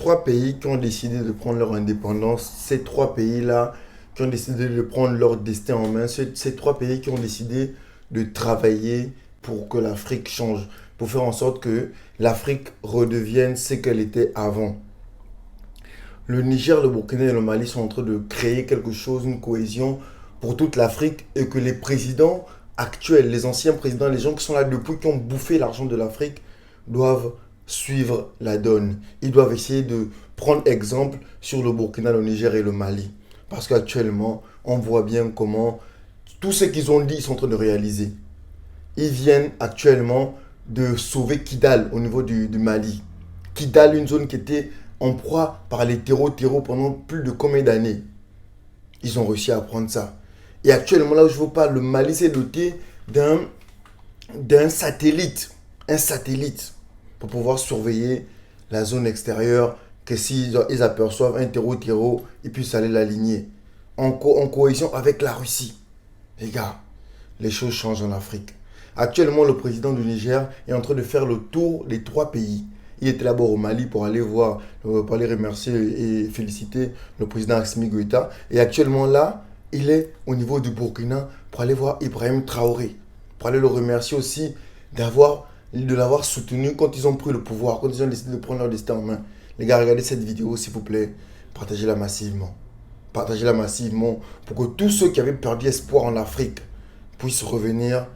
trois pays qui ont décidé de prendre leur indépendance, ces trois pays-là qui ont décidé de prendre leur destin en main, ces trois pays qui ont décidé de travailler pour que l'Afrique change, pour faire en sorte que l'Afrique redevienne ce qu'elle était avant. Le Niger, le Burkina et le Mali sont en train de créer quelque chose, une cohésion pour toute l'Afrique, et que les présidents actuels, les anciens présidents, les gens qui sont là depuis, qui ont bouffé l'argent de l'Afrique, doivent suivre la donne. Ils doivent essayer de prendre exemple sur le Burkina, le Niger et le Mali. Parce qu'actuellement, on voit bien comment tout ce qu'ils ont dit, ils sont en train de réaliser. Ils viennent actuellement de sauver Kidal au niveau du Mali. Kidal, une zone qui était en proie par les terreaux pendant plus de combien d'années. Ils ont réussi à prendre ça. Et actuellement, là où je vous parle, le Mali s'est doté d'un satellite. Un satellite pour pouvoir surveiller la zone extérieure, que s'ils aperçoivent un terreau, ils puissent aller l'aligner. En cohésion avec la Russie. Les gars, les choses changent en Afrique. Actuellement, le président du Niger est en train de faire le tour des trois pays. Il était d'abord au Mali pour aller voir, pour aller remercier et féliciter le président Assimi Goïta. Et actuellement là, il est au niveau du Burkina pour aller voir Ibrahim Traoré. Pour aller le remercier aussi de l'avoir soutenu quand ils ont pris le pouvoir, quand ils ont décidé de prendre leur destin en main. Les gars, regardez cette vidéo s'il vous plaît. Partagez-la massivement. Partagez-la massivement pour que tous ceux qui avaient perdu espoir en Afrique puissent revenir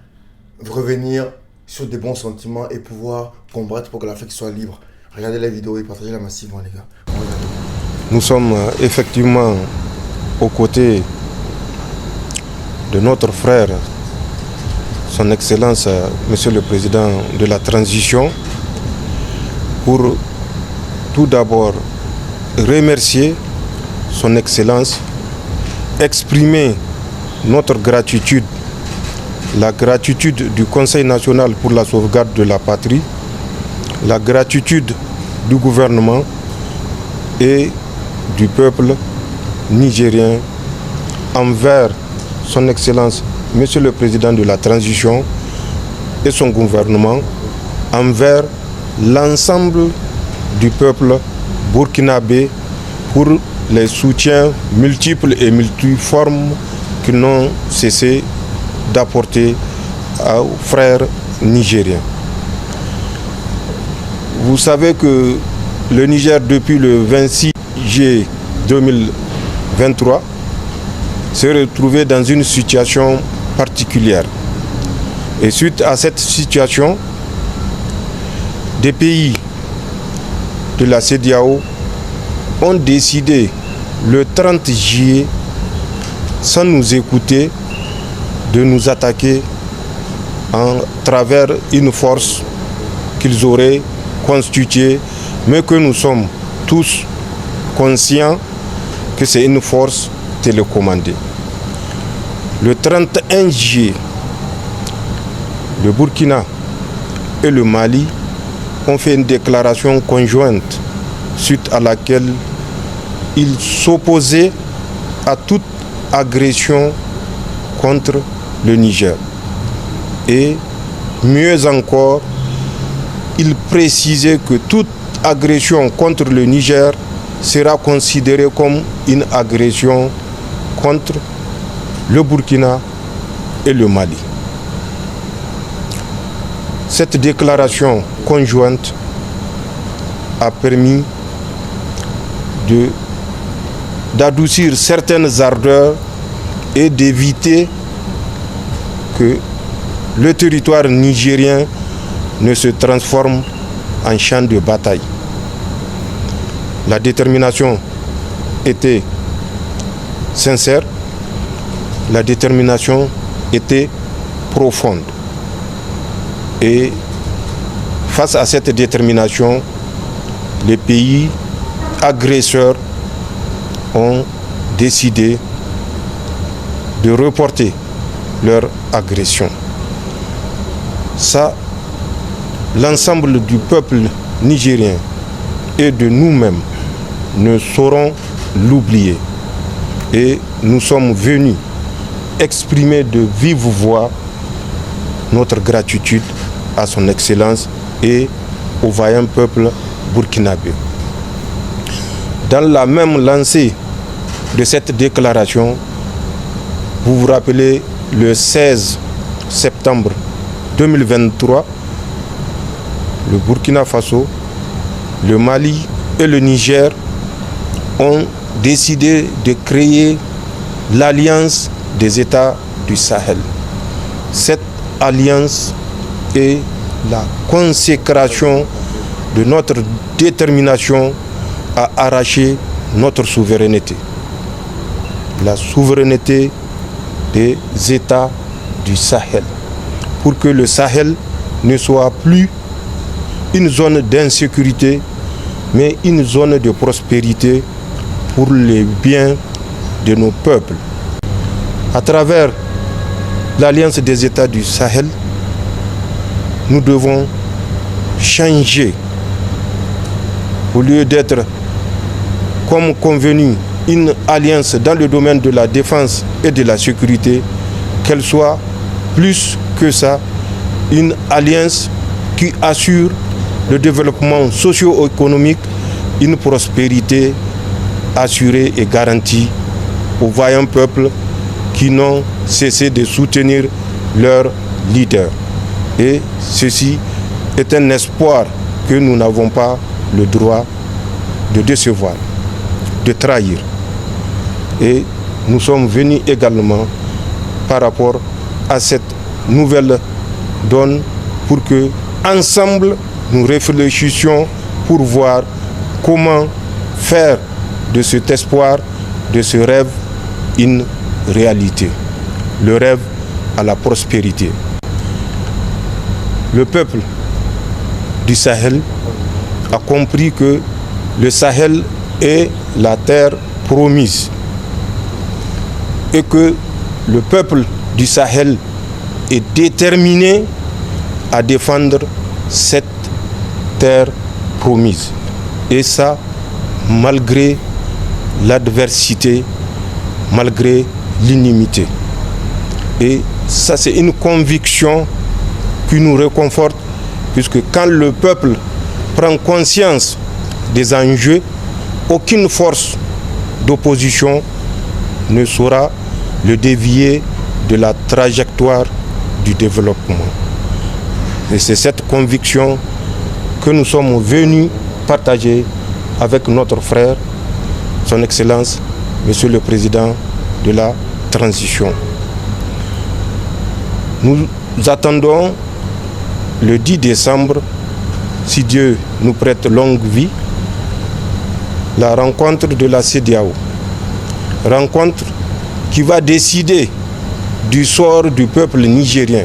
sur des bons sentiments et pouvoir combattre pour que l'Afrique soit libre. Regardez la vidéo et partagez-la massivement, les gars. Nous sommes effectivement aux côtés de notre frère, son Excellence, Monsieur le Président de la Transition, pour tout d'abord remercier son Excellence, exprimer notre gratitude, la gratitude du Conseil national pour la sauvegarde de la patrie, la gratitude du gouvernement et du peuple nigérien envers son Excellence, Monsieur le Président de la Transition et son gouvernement, envers l'ensemble du peuple burkinabé pour les soutiens multiples et multiformes qu'ils n'ont cessé d'apporter aux frères nigériens. Vous savez que le Niger, depuis le 26 juillet 2023, s'est retrouvé dans une situation particulière. Et suite à cette situation, des pays de la CEDEAO ont décidé le 30 juillet, sans nous écouter, de nous attaquer en travers une force qu'ils auraient constituée, mais que nous sommes tous conscients que c'est une force télécommandée. Le 31 juillet, le Burkina et le Mali ont fait une déclaration conjointe suite à laquelle ils s'opposaient à toute agression contre le Niger. Et mieux encore, ils précisaient que toute agression contre le Niger sera considérée comme une agression contre le Burkina et le Mali. Cette déclaration conjointe a permis d'adoucir certaines ardeurs et d'éviter que le territoire nigérien ne se transforme en champ de bataille. La détermination était sincère, la détermination était profonde. Et face à cette détermination, les pays agresseurs ont décidé de reporter leur agression. Ça, l'ensemble du peuple nigérien et de nous-mêmes ne saurons l'oublier. Et nous sommes venus exprimer de vive voix notre gratitude à son Excellence et au vaillant peuple burkinabé. Dans la même lancée de cette déclaration, vous vous rappelez, le 16 septembre 2023, le Burkina Faso, le Mali et le Niger ont décidé de créer l'Alliance des États du Sahel. Cette alliance est la consécration de notre détermination à arracher notre souveraineté. La souveraineté des États du Sahel. Pour que le Sahel ne soit plus une zone d'insécurité, mais une zone de prospérité pour les biens de nos peuples. À travers l'Alliance des États du Sahel, nous devons changer. Au lieu d'être, comme convenu, une alliance dans le domaine de la défense et de la sécurité, qu'elle soit plus que ça, une alliance qui assure le développement socio-économique, une prospérité assurée et garantie aux vaillants peuples qui n'ont cessé de soutenir leurs leaders. Et ceci est un espoir que nous n'avons pas le droit de décevoir, de trahir. Et nous sommes venus également par rapport à cette nouvelle donne pour que, ensemble, nous réfléchissions pour voir comment faire de cet espoir, de ce rêve, une réalité. Le rêve à la prospérité. Le peuple du Sahel a compris que le Sahel est la terre promise et que le peuple du Sahel est déterminé à défendre cette terre promise. Et ça, malgré l'adversité, malgré l'inimité. Et ça, c'est une conviction qui nous réconforte, puisque quand le peuple prend conscience des enjeux, aucune force d'opposition ne saura le dévier de la trajectoire du développement. Et c'est cette conviction que nous sommes venus partager avec notre frère, son Excellence, Monsieur le Président de la Transition. Nous attendons le 10 décembre, si Dieu nous prête longue vie, la rencontre de la CEDEAO. Rencontre qui va décider du sort du peuple nigérien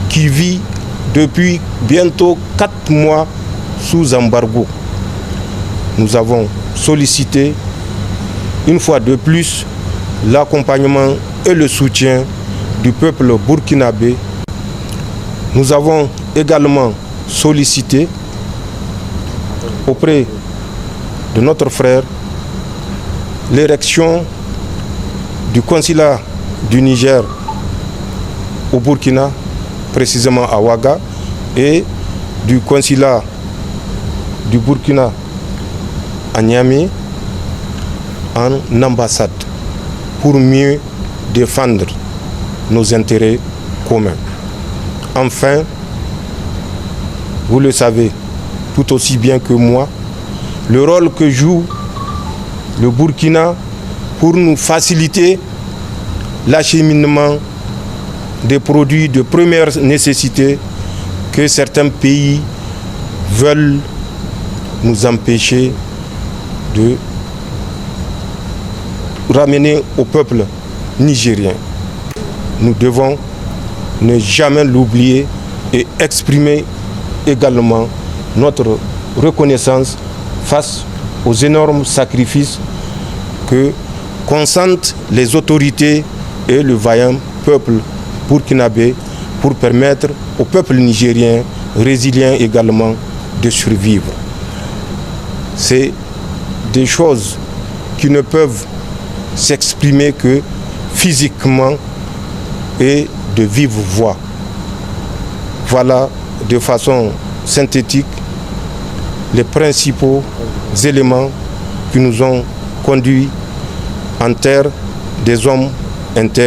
qui vit depuis bientôt 4 mois sous embargo. Nous avons sollicité une fois de plus l'accompagnement et le soutien du peuple burkinabé. Nous avons également sollicité auprès de notre frère l'érection du consulat du Niger au Burkina, précisément à Ouaga, et du consulat du Burkina à Niamey en ambassade pour mieux défendre nos intérêts communs. Enfin, vous le savez tout aussi bien que moi, le rôle que joue le Burkina pour nous faciliter l'acheminement des produits de première nécessité que certains pays veulent nous empêcher de ramener au peuple nigérien. Nous devons ne jamais l'oublier et exprimer également notre reconnaissance face aux énormes sacrifices que consentent les autorités et le vaillant peuple burkinabé pour permettre au peuple nigérien résilient également de survivre. C'est des choses qui ne peuvent s'exprimer que physiquement et de vive voix. Voilà de façon synthétique les principaux éléments qui nous ont conduits en terre des hommes intègres.